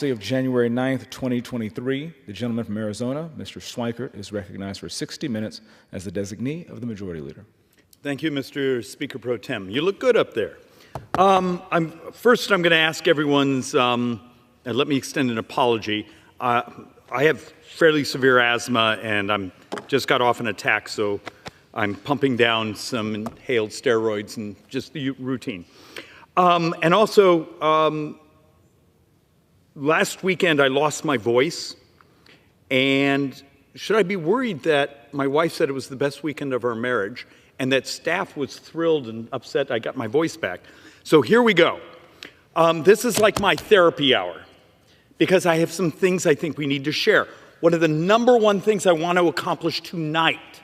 Of January 9th, 2023, the gentleman from Arizona, Mr. Schweikert, is recognized for 60 minutes as the designee of the Majority Leader. Thank you, Mr. Speaker Pro Tem. You look good up there. First, I'm going to ask everyone's, and let me extend an apology. I have fairly severe asthma, and I'm just got off an attack, so I'm pumping down some inhaled steroids and just the routine. And also, last weekend, I lost my voice, and should I be worried that my wife said it was the best weekend of our marriage, and that staff was thrilled and upset I got my voice back? So here we go. This is like my therapy hour, because I have some things I think we need to share. One of the number one things I want to accomplish tonight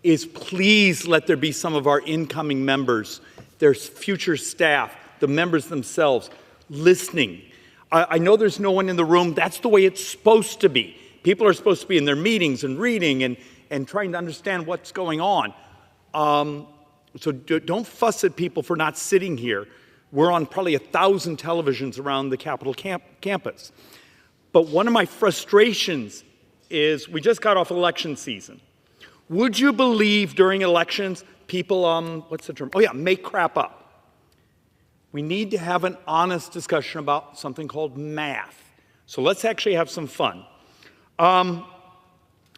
is please let there be some of our incoming members, their future staff, the members themselves, listening. I know there's no one in the room. That's the way it's supposed to be. People are supposed to be in their meetings and reading and trying to understand what's going on. So don't fuss at people for not sitting here. We're on probably 1,000 televisions around the Capitol campus. But one of my frustrations is we just got off election season. Would you believe during elections people, what's the term? Oh yeah, make crap up. We need to have an honest discussion about something called math. So let's actually have some fun.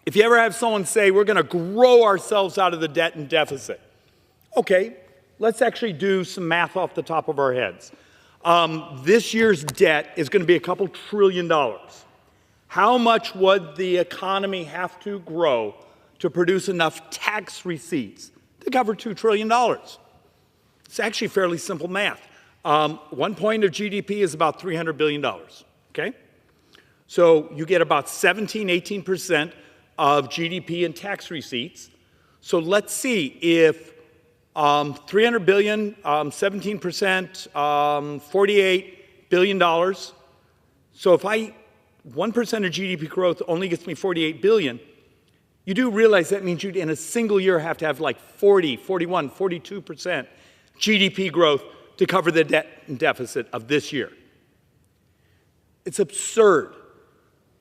If you ever have someone say, we're going to grow ourselves out of the debt and deficit. Okay, let's actually do some math off the top of our heads. This year's debt is going to be a couple $1 trillion. How much would the economy have to grow to produce enough tax receipts to cover $2 trillion? It's actually fairly simple math. 1 point of GDP is about $300 billion, okay? So you get about 17, 18% of GDP in tax receipts. So let's see if 300 billion, 17%, $48 billion. So if 1% of GDP growth only gets me 48 billion, you do realize that means you'd in a single year have to have like 40, 41, 42% GDP growth to cover the debt and deficit of this year. It's absurd.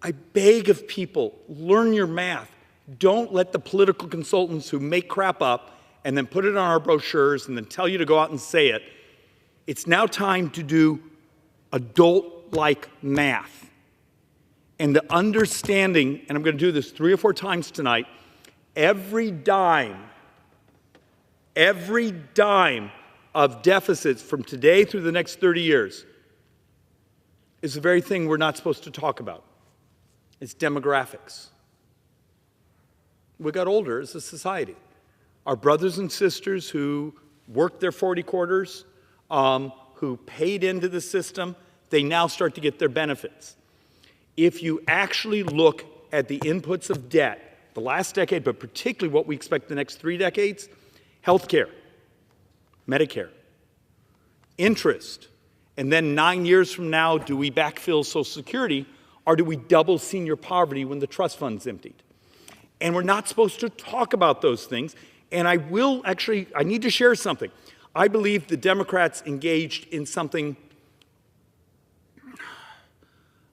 I beg of people, learn your math. Don't let the political consultants who make crap up and then put it on our brochures and then tell you to go out and say it. It's now time to do adult-like math. And the understanding, and I'm going to do this 3 or 4 times tonight, every dime of deficits from today through the next 30 years is the very thing we're not supposed to talk about. It's demographics. We got older as a society. Our brothers and sisters who worked their 40 quarters, who paid into the system, they now start to get their benefits. If you actually look at the inputs of debt, the last decade, but particularly what we expect the next 3 decades, healthcare, Medicare, interest, and then 9 years from now, do we backfill Social Security, or do we double senior poverty when the trust fund's emptied? And we're not supposed to talk about those things, and I need to share something. I believe the Democrats engaged in something,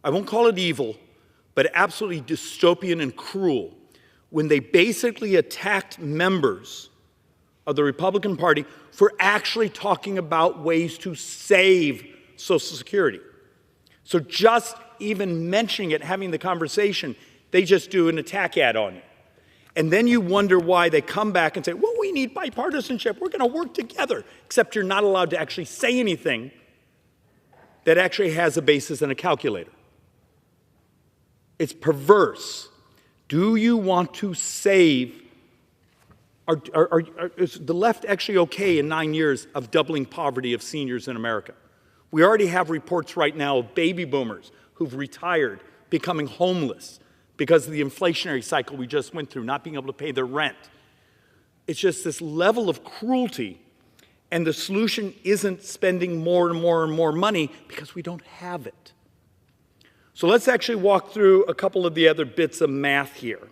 I won't call it evil, but absolutely dystopian and cruel, when they basically attacked members of the Republican Party for actually talking about ways to save Social Security. So just even mentioning it, having the conversation, they just do an attack ad on you. And then you wonder why they come back and say, well, we need bipartisanship. We're going to work together. Except you're not allowed to actually say anything that actually has a basis in a calculator. It's perverse. Do you want to save? Is the left actually okay in 9 years of doubling poverty of seniors in America? We already have reports right now of baby boomers who've retired becoming homeless because of the inflationary cycle we just went through, not being able to pay their rent. It's just this level of cruelty, and the solution isn't spending more and more and more money because we don't have it. So let's actually walk through a couple of the other bits of math here.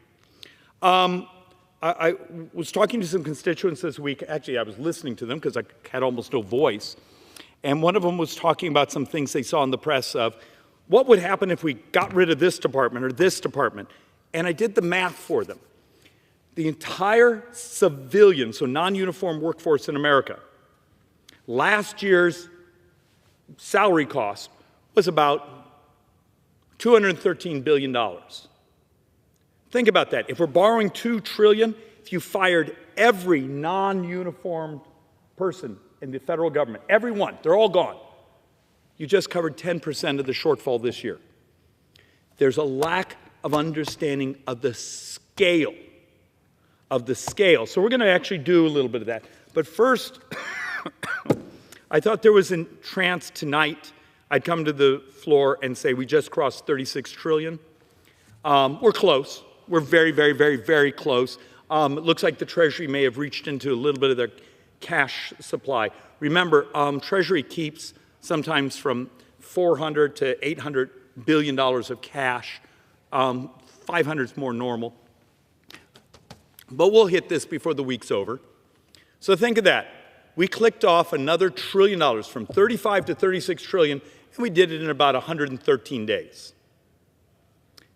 I was talking to some constituents this week. Actually, I was listening to them because I had almost no voice. And one of them was talking about some things they saw in the press of, what would happen if we got rid of this department or this department? And I did the math for them. The entire civilian, so non-uniform workforce in America, last year's salary cost was about $213 billion. Think about that. If we're borrowing $2 trillion, if you fired every non-uniformed person in the federal government, every one, they're all gone, you just covered 10% of the shortfall this year. There's a lack of understanding of the scale. So we're going to actually do a little bit of that. But first, I thought there was a chance tonight I'd come to the floor and say we just crossed 36 trillion. We're close. We're very, very, very, very close. It looks like the Treasury may have reached into a little bit of their cash supply. Remember, Treasury keeps sometimes from $400 to $800 billion of cash. 500 is more normal. But we'll hit this before the week's over. So think of that. We clicked off another $1 trillion from 35 to 36 trillion, and we did it in about 113 days.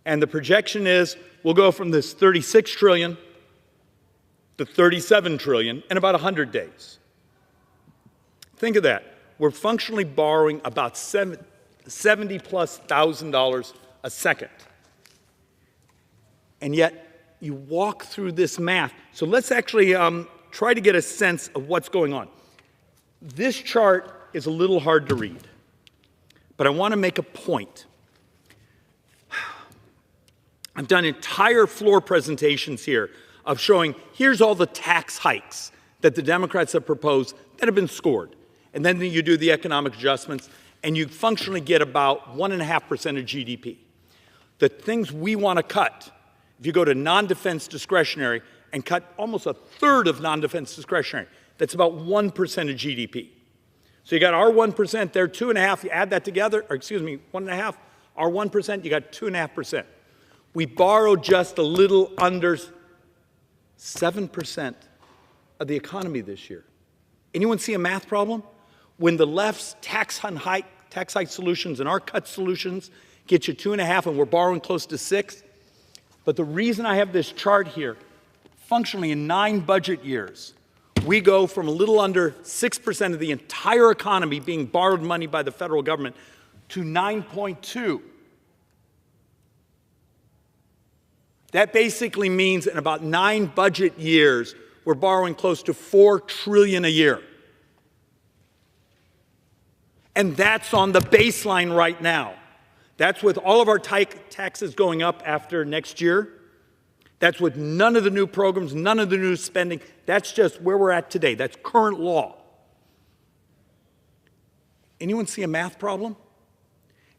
And the projection is we'll go from this 36 trillion to 37 trillion in about 100 days. Think of that. We're functionally borrowing about $70,000+ a second. And yet, you walk through this math. So let's actually try to get a sense of what's going on. This chart is a little hard to read, but I want to make a point. I've done entire floor presentations here of showing here's all the tax hikes that the Democrats have proposed that have been scored. And then you do the economic adjustments, and you functionally get about 1.5% of GDP. The things we want to cut, if you go to non-defense discretionary and cut almost a third of non-defense discretionary, that's about 1% of GDP. So you got our 1% there, 2.5%, you add that together, or excuse me, 1.5%, our 1%, you got 2.5%. We borrow just a little under 7% of the economy this year. Anyone see a math problem? When the left's tax hike solutions and our cut solutions get you 2.5% and we're borrowing close to 6%. But the reason I have this chart here, functionally in 9 budget years, we go from a little under 6% of the entire economy being borrowed money by the federal government to 9.2%. That basically means in about 9 budget years, we're borrowing close to $4 trillion a year. And that's on the baseline right now. That's with all of our taxes going up after next year. That's with none of the new programs, none of the new spending. That's just where we're at today. That's current law. Anyone see a math problem?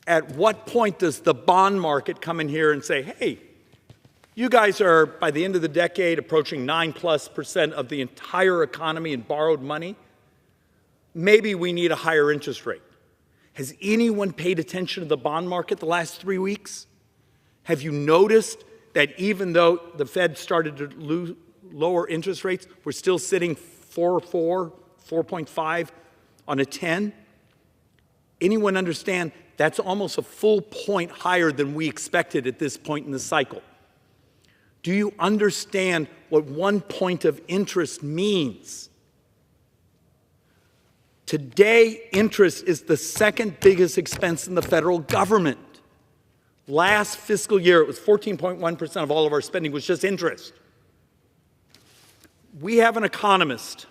At what point does the bond market come in here and say, hey, you guys are, by the end of the decade, approaching 9+% of the entire economy in borrowed money? Maybe we need a higher interest rate. Has anyone paid attention to the bond market the last 3 weeks? Have you noticed that even though the Fed started to lower interest rates, we're still sitting 4.4, 4.5 on a 10? Anyone understand that's almost a full point higher than we expected at this point in the cycle? Do you understand what 1 point of interest means? Today, interest is the second biggest expense in the federal government. Last fiscal year, it was 14.1% of all of our spending was just interest. We have an economist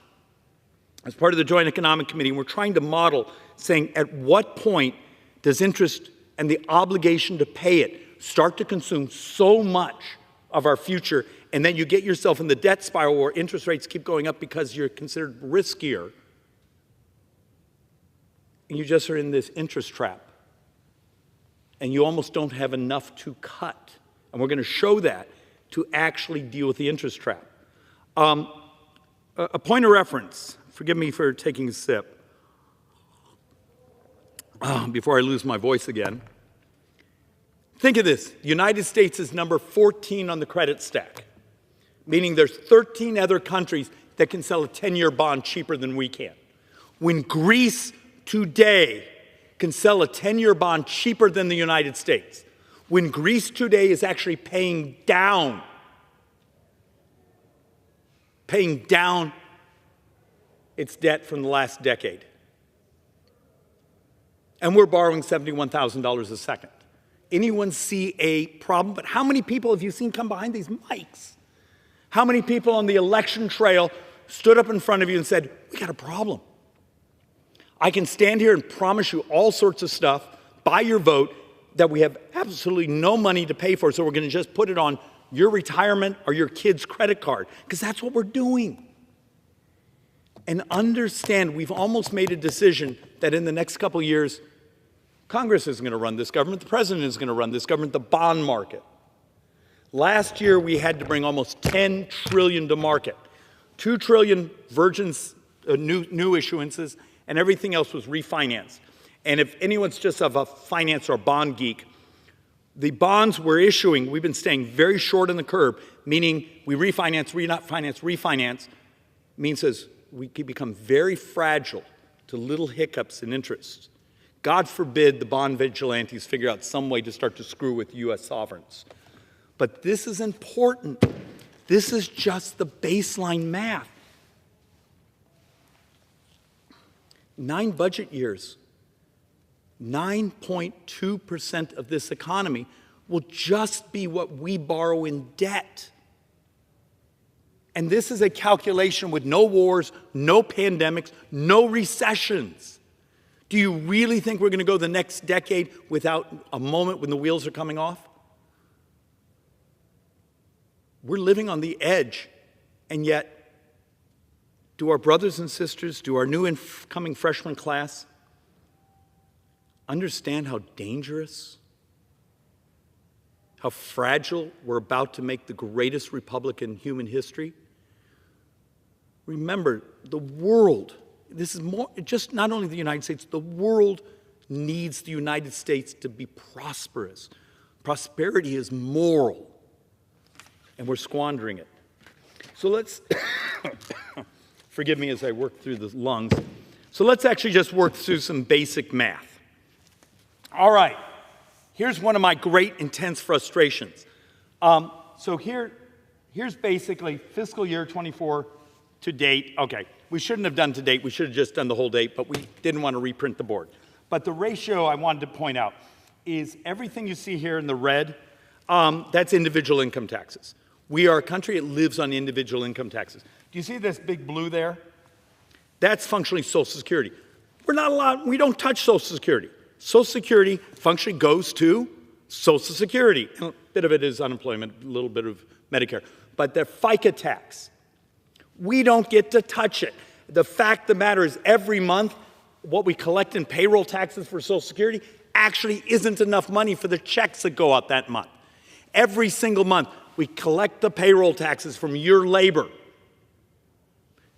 as part of the Joint Economic Committee, and we're trying to model saying at what point does interest and the obligation to pay it start to consume so much of our future, and then you get yourself in the debt spiral where interest rates keep going up because you're considered riskier. And you just are in this interest trap. And you almost don't have enough to cut. And we're going to show that to actually deal with the interest trap. A point of reference. Forgive me for taking a sip before I lose my voice again. Think of this. The United States is number 14 on the credit stack, meaning there's 13 other countries that can sell a 10-year bond cheaper than we can. When Greece today can sell a 10-year bond cheaper than the United States, when Greece today is actually paying down its debt from the last decade. And we're borrowing $71,000 a second. Anyone see a problem? But how many people have you seen come behind these mics? How many people on the election trail stood up in front of you and said, we got a problem? I can stand here and promise you all sorts of stuff by your vote that we have absolutely no money to pay for, so we're going to just put it on your retirement or your kid's credit card, because that's what we're doing. And understand, we've almost made a decision that in the next couple of years, Congress isn't going to run this government, the president is going to run this government, the bond market. Last year, we had to bring almost $10 trillion to market. $2 trillion virgins, new issuances, and everything else was refinanced. And if anyone's just of a finance or bond geek, the bonds we're issuing, we've been staying very short on the curve, meaning we refinance, means as we can become very fragile to little hiccups in interest. God forbid the bond vigilantes figure out some way to start to screw with U.S. sovereigns. But this is important. This is just the baseline math. 9 budget years, 9.2% of this economy will just be what we borrow in debt. And this is a calculation with no wars, no pandemics, no recessions. Do you really think we're going to go the next decade without a moment when the wheels are coming off? We're living on the edge, and yet, do our brothers and sisters, do our new incoming freshman class understand how dangerous, how fragile we're about to make the greatest republic in human history? Remember, the world, this is more, just not only the United States, the world needs the United States to be prosperous. Prosperity is moral, and we're squandering it. So let's, forgive me as I work through the lungs. So let's actually just work through some basic math. All right, here's one of my great intense frustrations. Here's basically fiscal year 24 to date. Okay, we shouldn't have done to date. We should have just done the whole date, but we didn't want to reprint the board. But the ratio I wanted to point out is everything you see here in the red, that's individual income taxes. We are a country that lives on individual income taxes. Do you see this big blue there? That's functionally Social Security. We don't touch Social Security. Social Security functionally goes to Social Security. A bit of it is unemployment, a little bit of Medicare. But the FICA tax, we don't get to touch it. The fact of the matter is every month, what we collect in payroll taxes for Social Security actually isn't enough money for the checks that go out that month. Every single month, we collect the payroll taxes from your labor.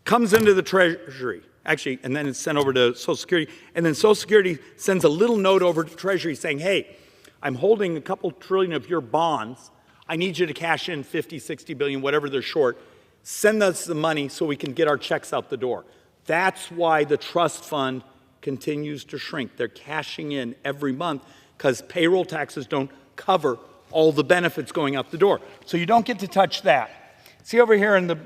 Comes into the Treasury, actually, and then it's sent over to Social Security. And then Social Security sends a little note over to Treasury saying, hey, I'm holding a couple trillion of your bonds. I need you to cash in 50, 60 billion, whatever they're short. Send us the money so we can get our checks out the door. That's why the trust fund continues to shrink. They're cashing in every month because payroll taxes don't cover all the benefits going out the door. So you don't get to touch that. See over here in the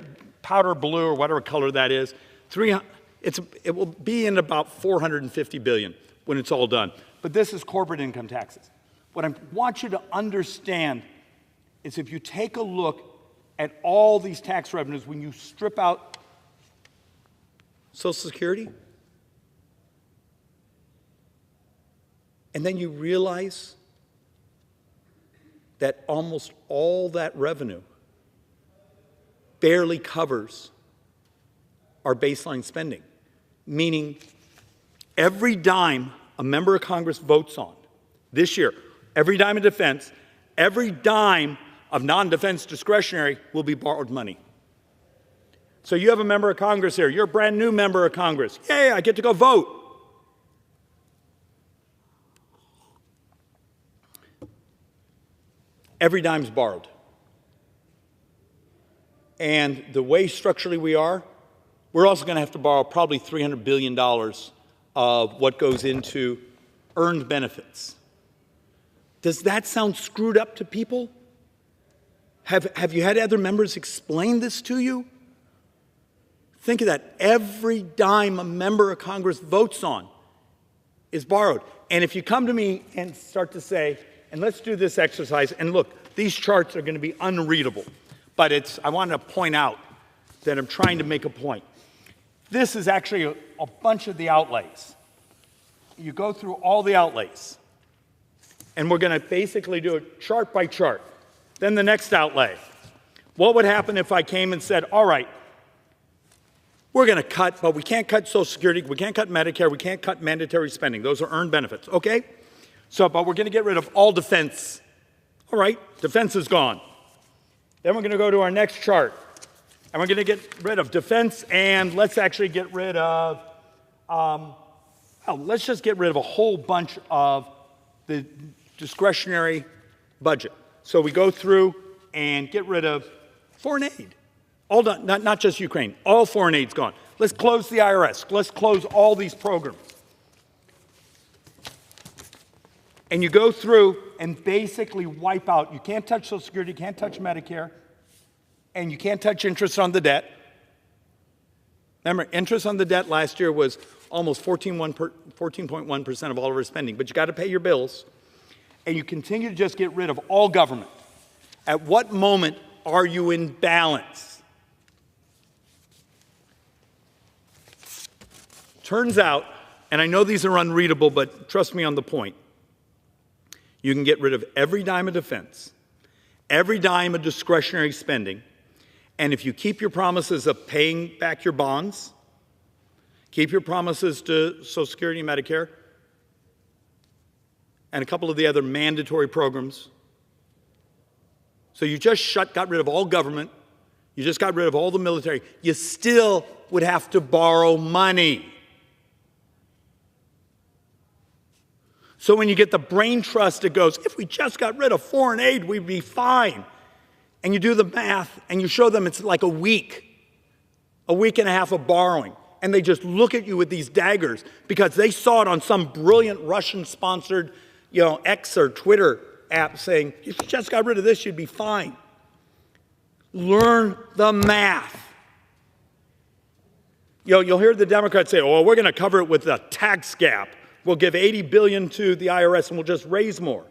powder blue or whatever color that is, it will be in about 450 billion when it's all done. But this is corporate income taxes. What I want you to understand is if you take a look at all these tax revenues, when you strip out Social Security, and then you realize that almost all that revenue barely covers our baseline spending, meaning every dime a member of Congress votes on this year, every dime of defense, every dime of non-defense discretionary will be borrowed money. So you have a member of Congress here. You're a brand new member of Congress. Yay, I get to go vote. Every dime's borrowed. And the way structurally we are, we're also going to have to borrow probably $300 billion of what goes into earned benefits. Does that sound screwed up to people? Have you had other members explain this to you? Think of that. Every dime a member of Congress votes on is borrowed. And if you come to me and start to say, and let's do this exercise, and look, these charts are going to be unreadable, but I want to point out that I'm trying to make a point. This is actually a bunch of the outlays. You go through all the outlays, and we're going to basically do it chart by chart. Then the next outlay. What would happen if I came and said, all right, we're going to cut, but we can't cut Social Security, we can't cut Medicare, we can't cut mandatory spending. Those are earned benefits, okay? But we're going to get rid of all defense. All right, defense is gone. Then we're going to go to our next chart, and we're going to get rid of defense, and let's actually get rid of, let's just get rid of a whole bunch of the discretionary budget. So we go through and get rid of foreign aid. All done, not just Ukraine. All foreign aid's gone. Let's close the IRS. Let's close all these programs. And you go through and basically wipe out. You can't touch Social Security, you can't touch Medicare, and you can't touch interest on the debt. Remember, interest on the debt last year was almost 14.1% of all of our spending, but you got to pay your bills. And you continue to just get rid of all government. At what moment are you in balance? Turns out, and I know these are unreadable, but trust me on the point, you can get rid of every dime of defense, every dime of discretionary spending, and if you keep your promises of paying back your bonds, keep your promises to Social Security and Medicare, and a couple of the other mandatory programs. So you just got rid of all government, you just got rid of all the military, you still would have to borrow money. So when you get the brain trust, it goes, if we just got rid of foreign aid, we'd be fine. And you do the math, and you show them it's like a week and a half of borrowing. And they just look at you with these daggers because they saw it on some brilliant Russian-sponsored X or Twitter app saying, if you just got rid of this, you'd be fine. Learn the math. You'll hear the Democrats say, oh, we're going to cover it with a tax gap. We'll give $80 billion to the IRS and we'll just raise more.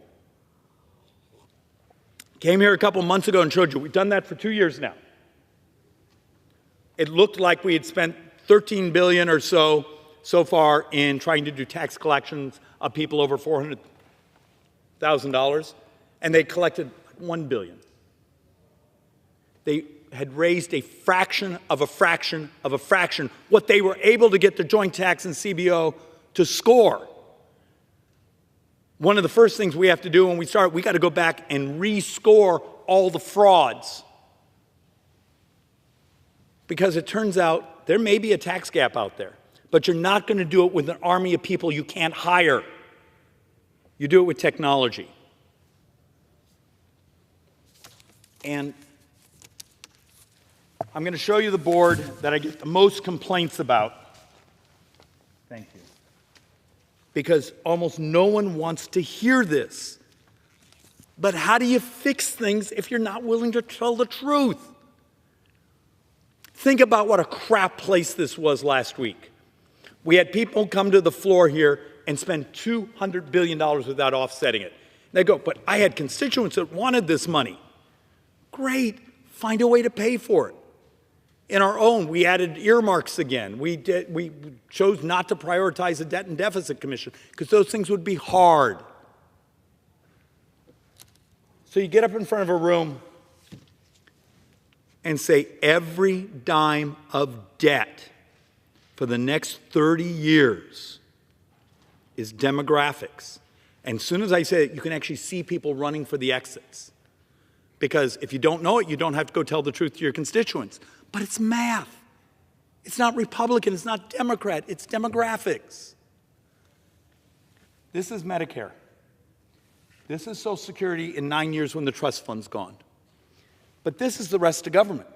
Came here a couple months ago and showed you. We've done that for 2 years now. It looked like we had spent $13 billion or so far in trying to do tax collections of people over $400,000, and they collected $1 billion. They had raised a fraction of a fraction of a fraction what they were able to get the joint tax and CBO to score. One of the first things we have to do when we start, we got to go back and rescore all the frauds. Because it turns out there may be a tax gap out there, but you're not going to do it with an army of people you can't hire. You do it with technology. And I'm going to show you the board that I get the most complaints about. Thank you. Because almost no one wants to hear this. But how do you fix things if you're not willing to tell the truth? Think about what a crap place this was last week. We had people come to the floor here and spend $200 billion without offsetting it. They go, but I had constituents that wanted this money. Great, find a way to pay for it. In our own, we added earmarks again. We chose not to prioritize the Debt and Deficit Commission because those things would be hard. So you get up in front of a room and say every dime of debt for the next 30 years is demographics. And as soon as I say it, you can actually see people running for the exits. Because if you don't know it, you don't have to go tell the truth to your constituents. But it's math. It's not Republican, it's not Democrat, it's demographics. This is Medicare. This is Social Security in 9 years when the trust fund's gone. But this is the rest of government.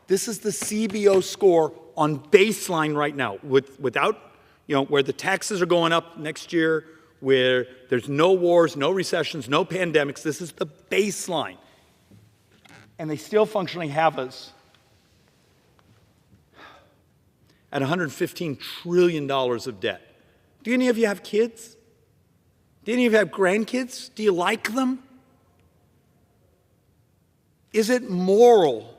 This is the CBO score on baseline right now, without, where the taxes are going up next year, where there's no wars, no recessions, no pandemics. This is the baseline. And they still functionally have us at $115 trillion of debt. Do any of you have kids? Do any of you have grandkids? Do you like them? Is it moral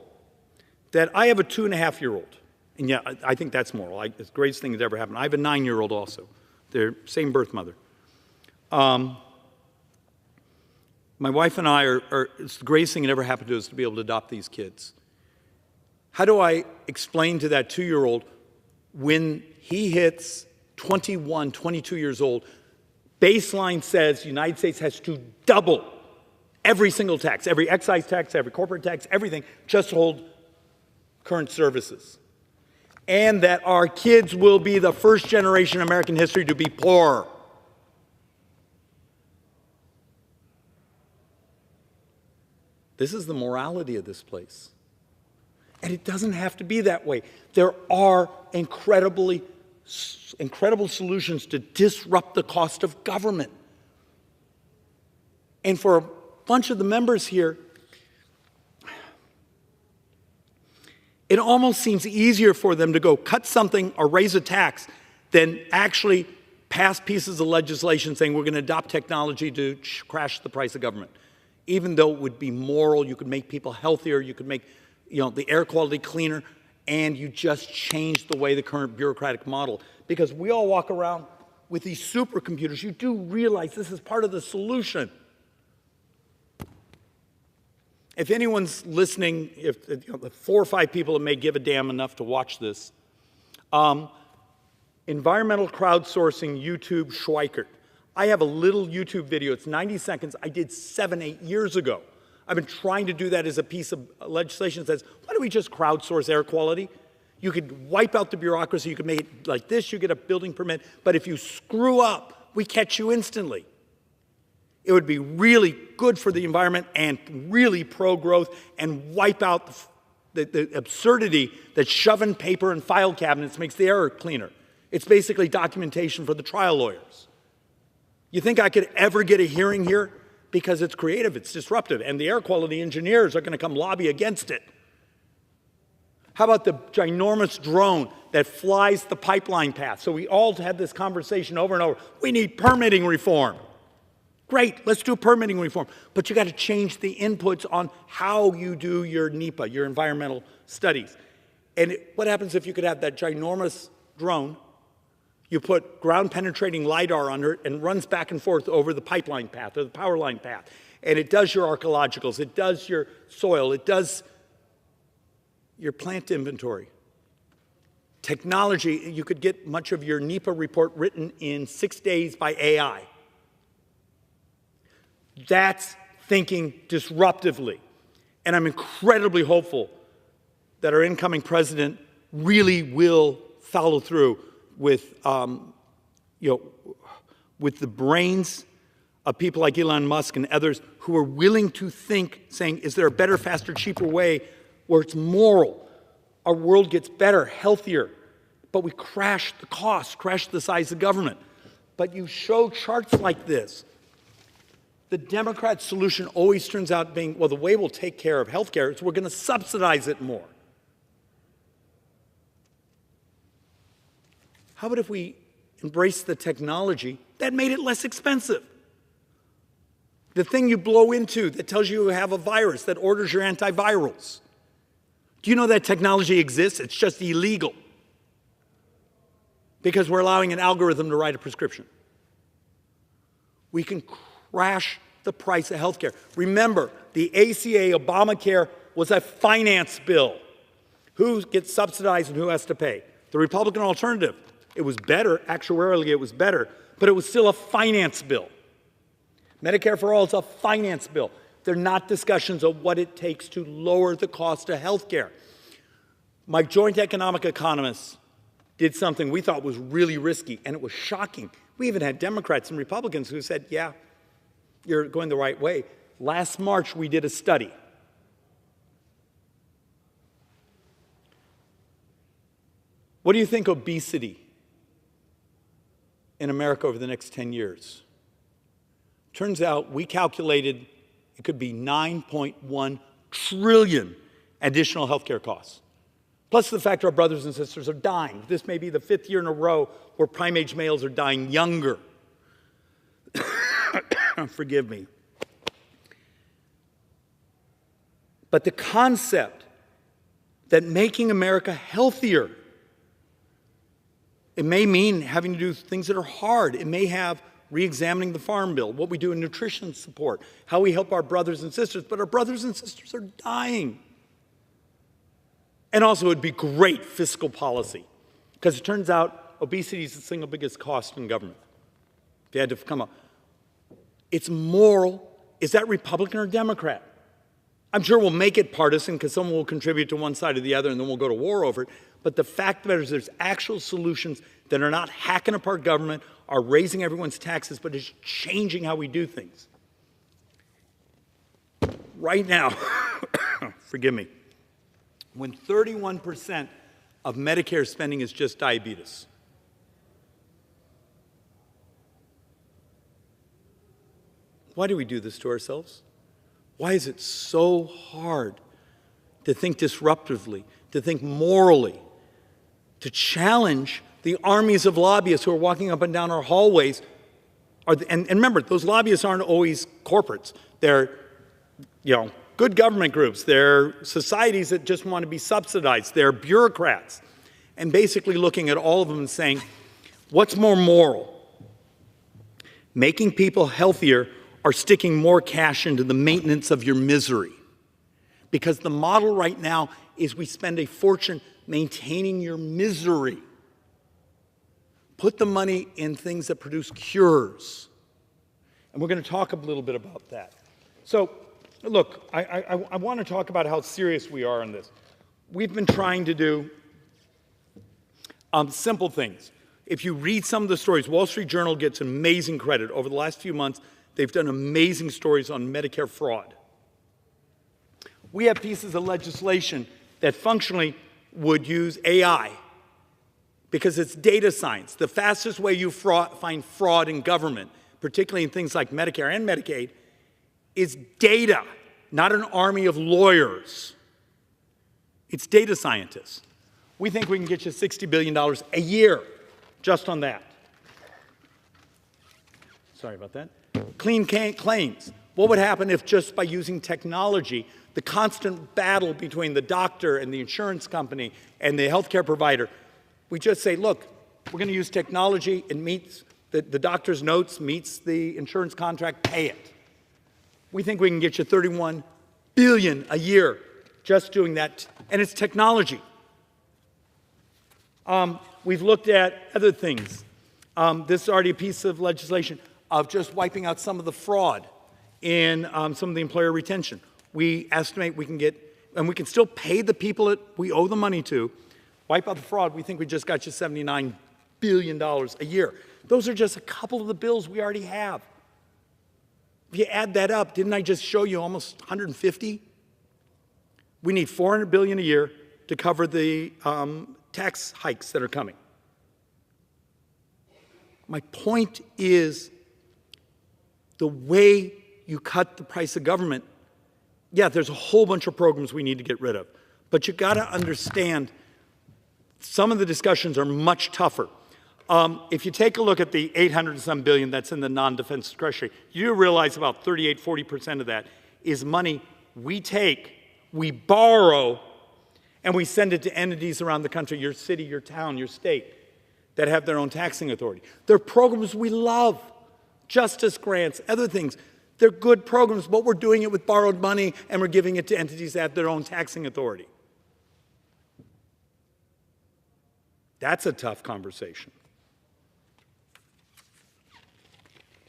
that I have a 2.5-year-old? And yeah, I think that's moral. It's the greatest thing that's ever happened. I have a 9-year-old also. They're same birth mother. My wife and I it's the greatest thing that ever happened to us to be able to adopt these kids. How do I explain to that 2-year-old when he hits 21, 22 years old, baseline says the United States has to double every single tax, every excise tax, every corporate tax, everything, just to hold current services. And that our kids will be the first generation in American history to be poor. This is the morality of this place. And it doesn't have to be that way. There are incredible solutions to disrupt the cost of government. And for a bunch of the members here, it almost seems easier for them to go cut something or raise a tax than actually pass pieces of legislation saying we're going to adopt technology to crash the price of government. Even though it would be moral, you could make people healthier, you could make the air quality cleaner, and you just change the way the current bureaucratic model. Because we all walk around with these supercomputers. You do realize this is part of the solution. If anyone's listening, if the 4 or 5 people that may give a damn enough to watch this, environmental crowdsourcing YouTube Schweikert. I have a little YouTube video. It's 90 seconds. I did 7, 8 years ago. I've been trying to do that as a piece of legislation that says, why don't we just crowdsource air quality? You could wipe out the bureaucracy. You could make it like this. You get a building permit. But if you screw up, we catch you instantly. It would be really good for the environment and really pro-growth and wipe out the absurdity that shoving paper in file cabinets makes the air cleaner. It's basically documentation for the trial lawyers. You think I could ever get a hearing here? Because it's creative, it's disruptive, and the air quality engineers are going to come lobby against it. How about the ginormous drone that flies the pipeline path? So we all had this conversation over and over. We need permitting reform. Great, let's do permitting reform. But you got to change the inputs on how you do your NEPA, your environmental studies. And what happens if you could have that ginormous drone, you put ground-penetrating LiDAR under it and runs back and forth over the pipeline path or the power line path. And it does your archaeologicals, it does your soil, it does your plant inventory. Technology, you could get much of your NEPA report written in 6 days by AI. That's thinking disruptively. And I'm incredibly hopeful that our incoming president really will follow through with, with the brains of people like Elon Musk and others who are willing to think, saying, is there a better, faster, cheaper way where it's moral? Our world gets better, healthier, but we crash the cost, crash the size of government. But you show charts like this. The Democrat solution always turns out being, well, the way we'll take care of health care is we're going to subsidize it more. How about if we embrace the technology that made it less expensive? The thing you blow into that tells you you have a virus, that orders your antivirals. Do you know that technology exists? It's just illegal. Because we're allowing an algorithm to write a prescription. We can crash the price of health care. Remember, the ACA, Obamacare, was a finance bill. Who gets subsidized and who has to pay? The Republican alternative. It was better, actuarially it was better, but it was still a finance bill. Medicare for All is a finance bill. They're not discussions of what it takes to lower the cost of health care. My joint economic economists did something we thought was really risky, and it was shocking. We even had Democrats and Republicans who said, yeah, you're going the right way. Last March, we did a study. What do you think obesity in America over the next 10 years? Turns out we calculated it could be 9.1 trillion additional healthcare costs. Plus the fact our brothers and sisters are dying. This may be the 5th year in a row where prime-age males are dying younger. Forgive me. But the concept that making America healthier, it may mean having to do things that are hard. It may have re-examining the Farm Bill, what we do in nutrition support, how we help our brothers and sisters, but our brothers and sisters are dying. And also, it would be great fiscal policy, because it turns out obesity is the single biggest cost in government. If you had to come up, it's moral. Is that Republican or Democrat? I'm sure we'll make it partisan because someone will contribute to one side or the other and then we'll go to war over it. But the fact of the matter is there's actual solutions that are not hacking apart government, are raising everyone's taxes, but is changing how we do things. Right now, forgive me, when 31% of Medicare spending is just diabetes, why do we do this to ourselves? Why is it so hard to think disruptively, to think morally, to challenge the armies of lobbyists who are walking up and down our hallways? And remember, those lobbyists aren't always corporates. They're, good government groups. They're societies that just want to be subsidized. They're bureaucrats. And basically looking at all of them and saying, what's more moral? Making people healthier or sticking more cash into the maintenance of your misery? Because the model right now is we spend a fortune maintaining your misery. Put the money in things that produce cures. And we're going to talk a little bit about that. So, look, I want to talk about how serious we are on this. We've been trying to do simple things. If you read some of the stories, Wall Street Journal gets amazing credit. Over the last few months, they've done amazing stories on Medicare fraud. We have pieces of legislation that functionally would use AI because it's data science. The fastest way you find fraud in government, particularly in things like Medicare and Medicaid, is data, not an army of lawyers. It's data scientists. We think we can get you $60 billion a year just on that. Sorry about that. Clean claims. What would happen if just by using technology, the constant battle between the doctor and the insurance company and the healthcare provider, we just say, look, we're going to use technology, it meets the doctor's notes, meets the insurance contract, pay it. We think we can get you $31 billion a year just doing that, and it's technology. We've looked at other things. This is already a piece of legislation of just wiping out some of the fraud in some of the employer retention. We estimate we can get, and we can still pay the people that we owe the money to, wipe out the fraud. We think we just got you $79 billion a year. Those are just a couple of the bills we already have. If you add that up, didn't I just show you almost 150? We need $400 billion a year to cover the tax hikes that are coming. My point is, the way you cut the price of government, yeah, there's a whole bunch of programs we need to get rid of. But you got to understand, some of the discussions are much tougher. If you take a look at the 800 and some billion that's in the non-defense discretionary, you realize about 40% of that is money we take, we borrow, and we send it to entities around the country, your city, your town, your state, that have their own taxing authority. They're programs we love. Justice grants, other things. They're good programs, but we're doing it with borrowed money and we're giving it to entities that have their own taxing authority. That's a tough conversation.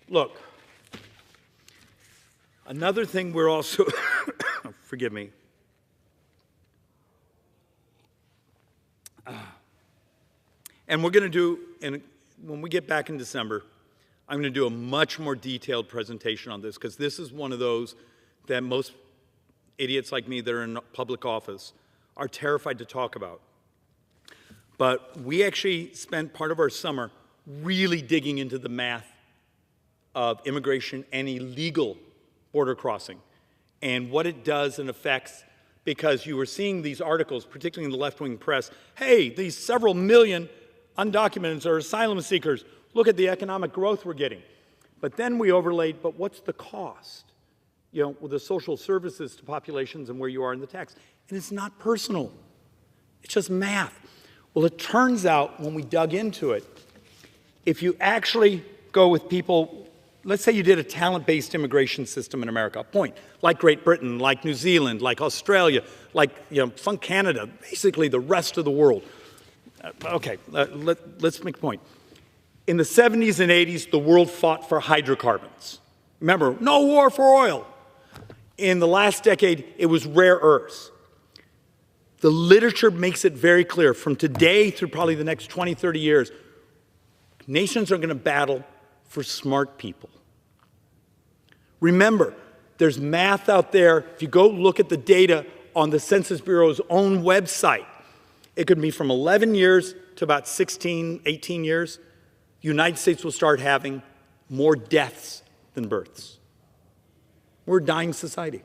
Look, another thing we're also, forgive me, and we're going to do, and when we get back in December, I'm going to do a much more detailed presentation on this, because this is one of those that most idiots like me that are in public office are terrified to talk about. But we actually spent part of our summer really digging into the math of immigration and illegal border crossing and what it does and affects, because you were seeing these articles, particularly in the left-wing press, hey, these several million undocumented or asylum seekers, look at the economic growth we're getting. But then we overlaid, but what's the cost? You know, with the social services to populations and where you are in the tax. And it's not personal. It's just math. Well, it turns out when we dug into it, if you actually go with people, let's say you did a talent-based immigration system in America, like Great Britain, like New Zealand, like Australia, like, funk Canada, basically the rest of the world. Let's make a point. In the 70s and 80s, the world fought for hydrocarbons. Remember, no war for oil. In the last decade, it was rare earths. The literature makes it very clear, from today through probably the next 20, 30 years, nations are going to battle for smart people. Remember, there's math out there. If you go look at the data on the Census Bureau's own website, it could be from 11 years to about 16, 18 years. The United States will start having more deaths than births. We're a dying society.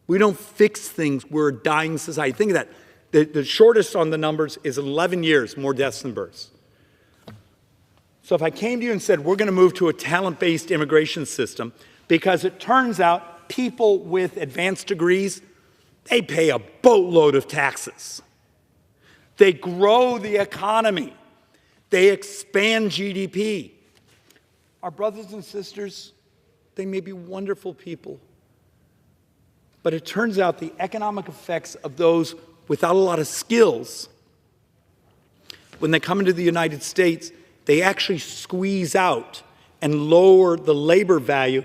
We don't fix things, we're a dying society. Think of that. The shortest on the numbers is 11 years, more deaths than births. So if I came to you and said, we're going to move to a talent-based immigration system, because it turns out people with advanced degrees, they pay a boatload of taxes. They grow the economy. They expand GDP. Our brothers and sisters, they may be wonderful people, but it turns out the economic effects of those without a lot of skills, when they come into the United States, they actually squeeze out and lower the labor value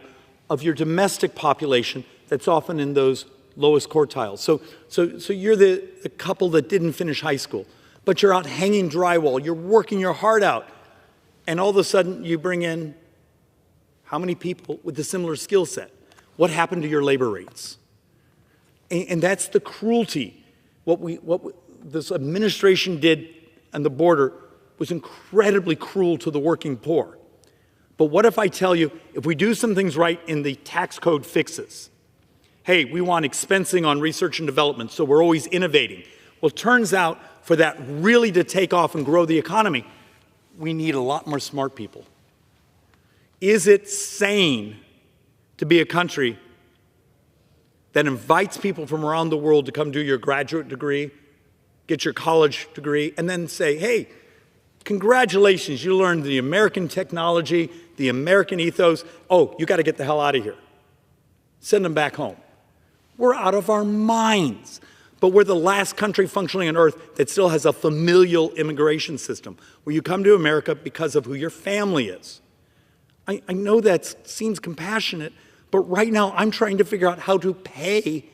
of your domestic population that's often in those lowest quartiles. So you're the couple that didn't finish high school, but you're out hanging drywall, you're working your heart out, and all of a sudden you bring in how many people with a similar skill set? What happened to your labor rates? And that's the cruelty. What this administration did on the border was incredibly cruel to the working poor. But what if I tell you, if we do some things right in the tax code fixes, hey, we want expensing on research and development, so we're always innovating. Well, it turns out for that really to take off and grow the economy, we need a lot more smart people. Is it sane to be a country that invites people from around the world to come do your graduate degree, get your college degree, and then say, hey, congratulations, you learned the American technology, the American ethos. Oh, you got to get the hell out of here. Send them back home. We're out of our minds. But we're the last country functioning on earth that still has a familial immigration system, where you come to America because of who your family is. I know that seems compassionate, but right now I'm trying to figure out how to pay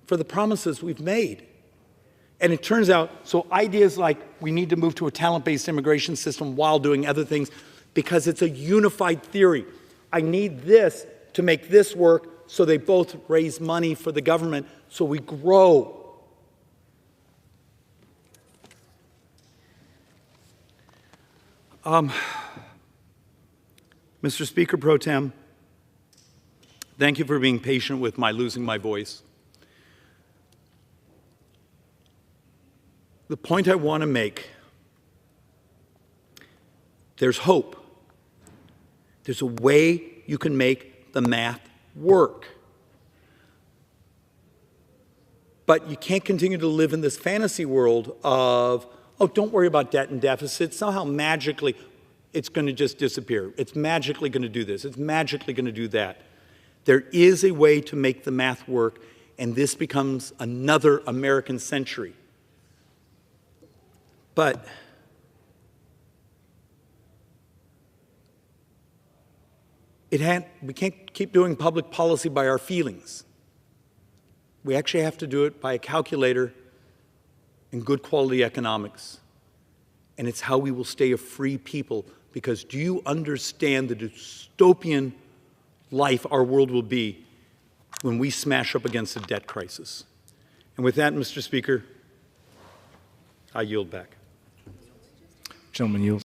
for the promises we've made. And it turns out, so ideas like we need to move to a talent-based immigration system while doing other things, because it's a unified theory. I need this to make this work, so they both raise money for the government, so we grow. Mr. Speaker Pro Tem, thank you for being patient with my losing my voice. The point I want to make, there's hope. There's a way you can make the math work. But you can't continue to live in this fantasy world of, oh, don't worry about debt and deficit. Somehow magically it's going to just disappear. It's magically going to do this. It's magically going to do that. There is a way to make the math work, and this becomes another American century. But we can't keep doing public policy by our feelings. We actually have to do it by a calculator and good quality economics. And it's how we will stay a free people, because do you understand the dystopian life our world will be when we smash up against a debt crisis? And with that, Mr. Speaker, I yield back. Gentleman yields.